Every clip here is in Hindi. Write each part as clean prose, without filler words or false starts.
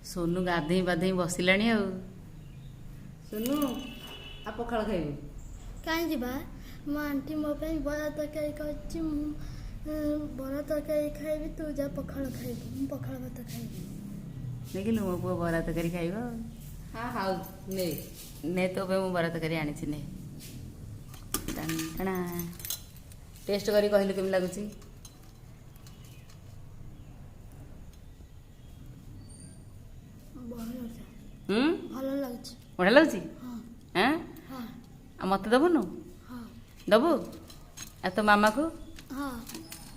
सोनू गाधई बाधई बसिलाणी आ सोनू आ पखाल खाइबू कहीं जीवा मो आंटी मो ପାଇଁ बड़ा तरकारी करछि बड़ा तरकारी खाइबी तू जा पखाल खाइबू मु पखाल भात खाइबी देखिलु मो पुआ बरा तरकारी खाइब हाँ हाँ ने ने तो पे मु बरा तरकारी आनी ने टणा टेस्ट करी कहलु केम लागुची ଭଲ ଲାଗୁଛି ବଢ଼ିଆ ଲାଗୁଛି ହଁ ହଁ ଆଉ ମୋତେ ଦେବୁନୁ ହଁ ଦେବୁ ଆଉ ତୋ ମାମାକୁ ହଁ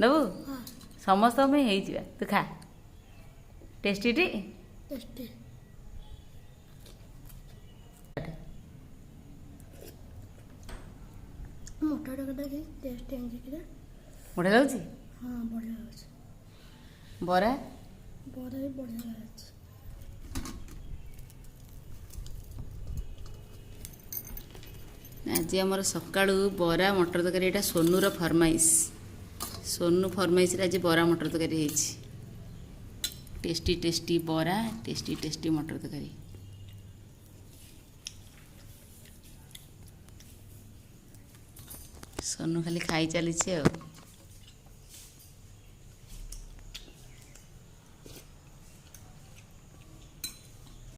ଦେବୁ ହଁ ସମସ୍ତଙ୍କ ପାଇଁ ହେଇଯିବା ତୁ ଖା ଟେଷ୍ଟିଟି ଟେଷ୍ଟି ମୋଟା ଟୋକାଟା କି ଟେଷ୍ଟି ଆଣିଛି ବଢ଼ିଆ ଲାଗୁଛି ହଁ ବଢ଼ିଆ ଲାଗୁଛି ବରା ବରା ବି ବଢ଼ିଆ ଲାଗୁଛି ଆଜି ଆମର ସକାଳୁ ବରା ମଟର ତରକାରୀ ଏଇଟା ସୋନୁର ଫରମାଇଶ सोनू फरमाइश आज बरा मटर तरकारी ହେଇଛି टेस्टी टेस्टी बरा टेस्टी टेस्टी मटर तरकारी सोनू खाली खाई चली